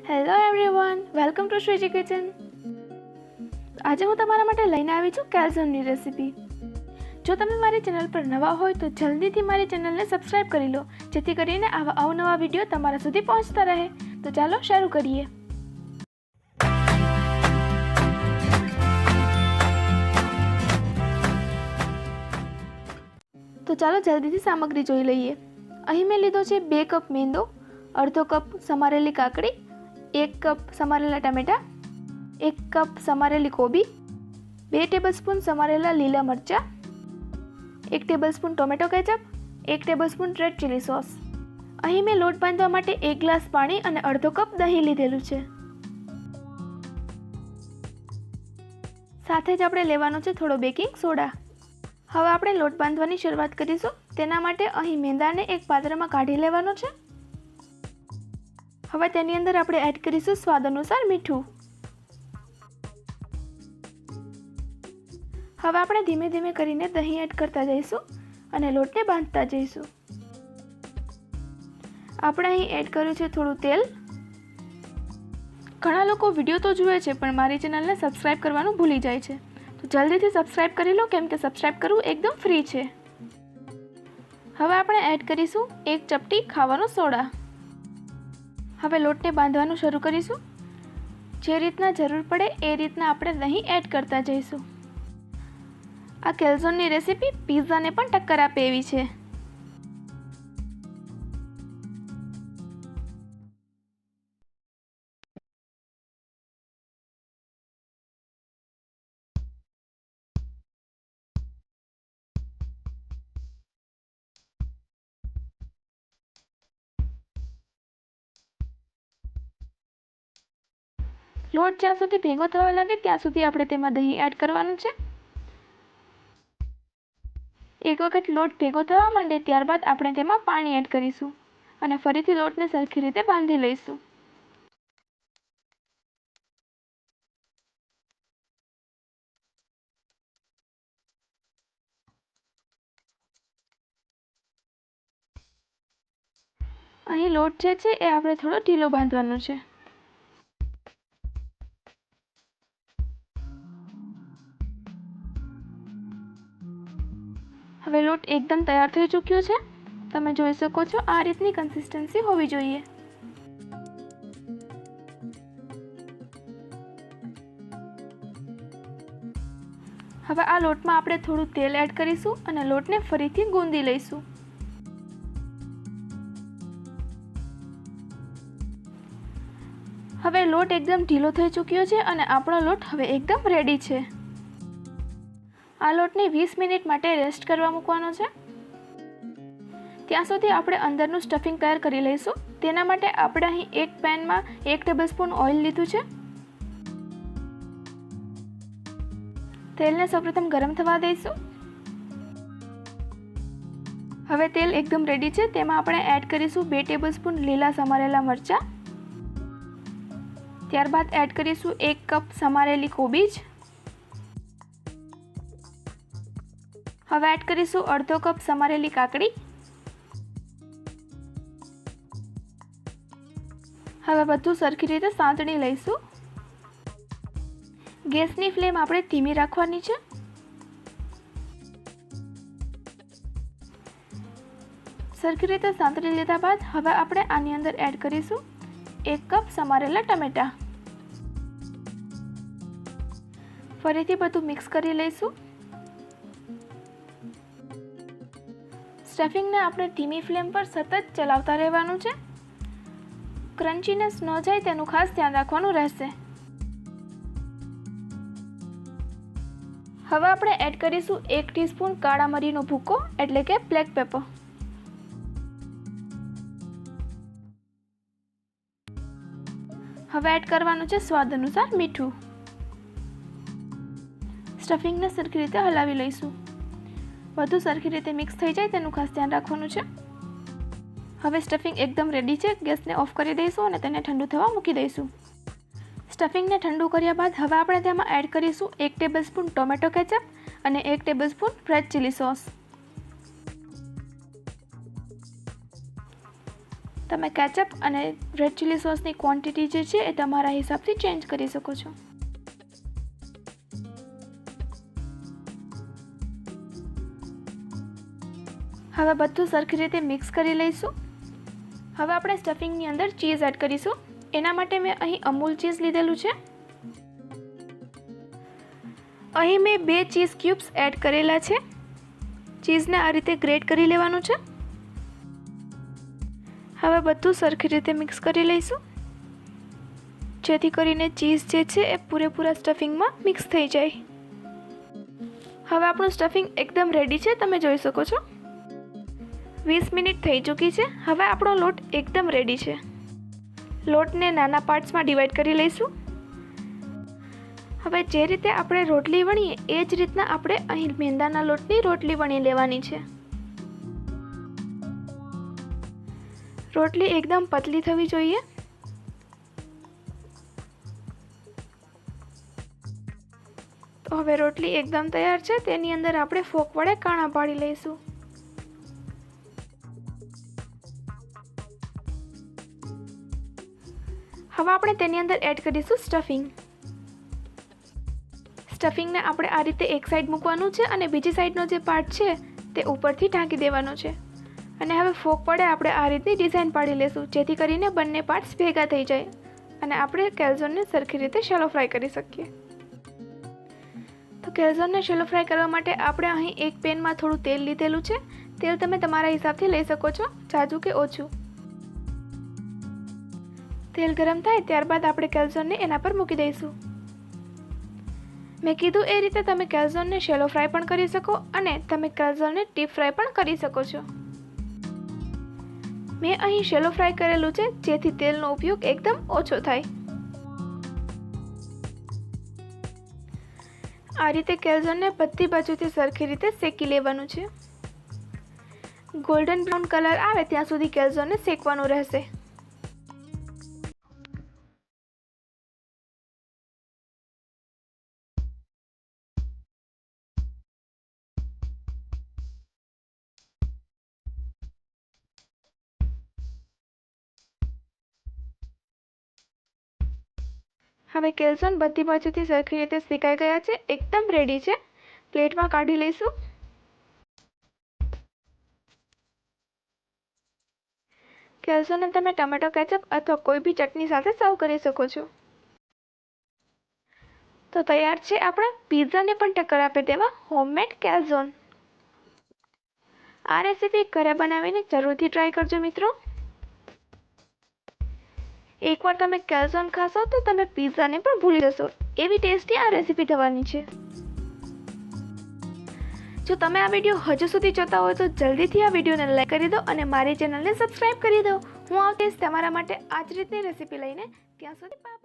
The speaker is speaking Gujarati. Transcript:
Hello everyone, welcome to Shriji kitchen. આજે હું તમારા માટે લઈને આવી છું કેલ્ઝોનની રેસીપી. જો તમે મારી ચેનલ પર નવા હોય તો જલ્દીથી મારી ચેનલને સબસ્ક્રાઇબ કરી લો, જેથી કરીને આવા અવનવા વિડીયો તમારા સુધી પહોંચતા રહે. તો ચાલો શરૂ કરીએ. તો ચાલો જલ્દીથી સામગ્રી જોઈ લઈએ. અહીં મેં લીધો છે 2 કપ મેંદો, અડધો કપ સમારેલી કાકડી, 1 કપ સમારેલા ટમેટા, 1 કપ સમારેલી કોબી, 2 ટેબલસ્પૂન સમારેલા લીલા મરચાં, 1 tablespoon tomato ketchup, 1 tablespoon red chilli sauce. અહીં મેં લોટ બાંધવા માટે 1 ગ્લાસ પાણી અને અડધો કપ દહીં લીધેલું છે. સાથે જ આપણે લેવાનો છે થોડો બેકિંગ સોડા. હવે આપણે લોટ બાંધવાની શરૂઆત કરીશું. તેના માટે અહીં મેંદાને એક પાત્રમાં કાઢી લેવાનો છે. હવે તેની અંદર આપણે એડ કરીશું સ્વાદ અનુસાર મીઠું. હવે આપણે ધીમે ધીમે કરીને દહીં એડ કરતા જઈશું અને લોટને બાંધતા જઈશું. આપણે અહીં એડ કર્યું છે થોડું તેલ. ઘણા લોકો વિડીયો તો જુએ છે પણ મારી ચેનલને સબસ્ક્રાઇબ કરવાનું ભૂલી જાય છે. તો જલ્દીથી સબસ્ક્રાઇબ કરી લો, કેમ કે સબસ્ક્રાઇબ કરવું એકદમ ફ્રી છે. હવે આપણે એડ કરીશું 1 ચપટી ખાવાનો સોડા. હવે લોટને બાંધવાનું શરૂ કરીશું. જે રીતના જરૂર પડે એ રીતના આપણે દહીં એડ કરતા જઈશું. આ કેલ્ઝોનની રેસીપી પિઝાને પણ ટક્કર આપે એવી છે. લોટ જ્યાં સુધી ભેગો થવા લાગે ત્યાં સુધી આપણે તેમાં દહીં એડ કરવાનું છે. એક વખત લોટ ભેગો થવા માંડે ત્યારબાદ આપણે તેમાં પાણી એડ કરીશું અને ફરીથી લોટને સરખી રીતે બાંધી લઈશું. અહીં લોટ જે છે એ આપણે થોડો ઢીલો બાંધવાનો છે. હવે લોટ એકદમ તૈયાર થઈ ચૂક્યો છે. તમે જોઈ શકો છો આ રીતની કન્સિસ્ટન્સી હોવી જોઈએ. હવે આ લોટમાં આપણે થોડું તેલ એડ કરીશું અને લોટને ફરીથી ગૂંદી લઈશું. હવે લોટ એકદમ ઢીલો થઈ ચૂક્યો છે અને આપણો લોટ હવે એકદમ રેડી છે. આ લોટને 20 મિનિટ માટે રેસ્ટ કરવા મૂકવાનો છે. ત્યાં સુધી આપણે અંદરનું સ્ટફિંગ તૈયાર કરી લઈશું. તેના માટે આપણે અહીં એક પેનમાં 1 ટેબલસ્પૂન ઓઇલ લીધું છે. તેલને સૌપ્રથમ ગરમ થવા દઈશું. હવે તેલ એકદમ રેડી છે. તેમાં આપણે એડ કરીશું 2 ટેબલસ્પૂન લીલા સમારેલા મરચાં. ત્યારબાદ એડ કરીશું 1 કપ સમારેલી કોબીજ. હવે એડ કરીશું અડધો કપ સમારેલી કાકડી. હવે બધું સરખી રીતે સાંતળી લઈશું. ગેસની ફ્લેમ આપણે ધીમી રાખવાની છે. સરખી રીતે સાંતળી લીધા બાદ હવે આપણે આની અંદર એડ કરીશું 1 કપ સમારેલા ટમેટા. ફરીથી બધું મિક્સ કરી લઈશું. સ્ટફિંગને આપણે ધીમી ફ્લેમ પર સતત ચલાવતા રહેવાનું છે. ક્રન્ચીનેસ ન જાય તેનું ખાસ ધ્યાન રાખવાનું રહેશે. હવે આપણે એડ કરીશું 1 ટીસ્પૂન કાળા મરીનો ભૂકો એટલે કે બ્લેક પેપર. હવે એડ કરવાનું છે સ્વાદ અનુસાર મીઠું. સ્ટફિંગને સરખી રીતે હલાવી લઈશું. બધું સરખી રીતે મિક્સ થઈ જાય તેનું ખાસ ધ્યાન રાખવાનું છે. હવે સ્ટફિંગ એકદમ રેડી છે. ગેસને ઓફ કરી દઈશું અને તેને ઠંડુ થવા મૂકી દઈશું. સ્ટફિંગને ઠંડુ કર્યા બાદ હવે આપણે તેમાં એડ કરીશું 1 ટેબલસ્પૂન ટોમેટો કેચઅપ અને 1 ટેબલસ્પૂન રેડ ચીલી સોસ. તમે કેચઅપ અને રેડ ચીલી સોસની ક્વોન્ટિટી જે છે એ તમારા હિસાબથી ચેન્જ કરી શકો છો. હવે બધું સરખી રીતે મિક્સ કરી લઈશું. હવે આપણે સ્ટફિંગની અંદર ચીઝ એડ કરીશું. એના માટે મેં અહીં અમૂલ ચીઝ લીધેલું છે. અહીં મેં 2 ચીઝ ક્યુબ્સ એડ કરેલા છે. ચીઝને આ રીતે ગ્રેટ કરી લેવાનું છે. હવે બધું સરખી રીતે મિક્સ કરી લઈશું, જેથી કરીને ચીઝ જે છે એ પૂરેપૂરા સ્ટફિંગમાં મિક્સ થઈ જાય. હવે આપણું સ્ટફિંગ એકદમ રેડી છે, તમે જોઈ શકો છો. 20 મિનિટ થઈ ચૂકી છે. હવે આપણો લોટ એકદમ રેડી છે. લોટને નાના પાર્ટ્સમાં ડિવાઈડ કરી લઈશું. હવે જે રીતે આપણે રોટલી વણીએ એ જ રીતના આપણે અહીં મેંદાના લોટની રોટલી વણી લેવાની છે. રોટલી એકદમ પતલી થવી જોઈએ. તો હવે રોટલી એકદમ તૈયાર છે. તેની અંદર આપણે ફોક વડે કાણા પાડી લઈશું. હવે આપણે તેની અંદર એડ કરીશું સ્ટફિંગ. સ્ટફિંગને આપણે આ રીતે એક સાઈડ મૂકવાનું છે અને બીજી સાઈડનો જે પાર્ટ છે તે ઉપરથી ઢાંકી દેવાનો છે. અને હવે ફોક વડે આપણે આ રીતની ડિઝાઇન પાડી લઈશું, જેથી કરીને બંને પાર્ટ્સ ભેગા થઈ જાય અને આપણે કેલ્ઝોનને સરખી રીતે શેલો ફ્રાય કરી શકીએ. તો કેલ્ઝોનને શેલો ફ્રાય કરવા માટે આપણે અહીં એક પેનમાં થોડું તેલ લીધેલું છે. તેલ તમે તમારા હિસાબથી લઈ શકો છો, જાજુ કે ઓછું. તેલ ગરમ થાય ત્યારબાદ આપણે કેલ્ઝોનને એના પર મૂકી દઈશું. મેં કીધું એ રીતે તમે કેલ્ઝોનને શેલો ફ્રાય પણ કરી શકો અને તમે કેલ્ઝોનને ડીપ ફ્રાય પણ કરી શકો છો. મેં અહીં શેલો ફ્રાય કરેલું છે, જેથી તેલનો ઉપયોગ એકદમ ઓછો થાય. આ રીતે કેલ્ઝોનને બધી બાજુથી સરખી રીતે શેકી લેવાનું છે. ગોલ્ડન બ્રાઉન કલર આવે ત્યાં સુધી કેલ્ઝોનને શેકવાનું રહેશે. હવે કેલ્ઝોન બધી બાજુથી સરખી રીતે શેકાઈ ગયા છે, એકદમ રેડી છે. પ્લેટમાં કાઢી લઈશું. કેલ્ઝોનને તમે ટમેટો કેચઅપ અથવા કોઈ બી ચટણી સાથે સર્વ કરી શકો છો. તો તૈયાર છે આપણા પિઝાને પણ ટક્કર આપે તેવા હોમમેડ કેલ્ઝોન. આ રેસીપી ઘરે બનાવીને જરૂરથી ટ્રાય કરજો મિત્રો. એકવાર તમે કેલ્ઝોન ખાશો તો તમે પિઝાને પણ ભૂલી જશો, એવી ટેસ્ટી આ રેસીપી થવાની છે. જો તમે આ વિડીયો હજુ સુધી જોતા હોય તો જલ્દીથી આ વિડીયોને લાઈક કરી દો અને મારી ચેનલને સબસ્ક્રાઇબ કરી દો. હું આવતીશ તમારા માટે આ જ રીતની રેસીપી લઈને. ત્યાં સુધી બાય.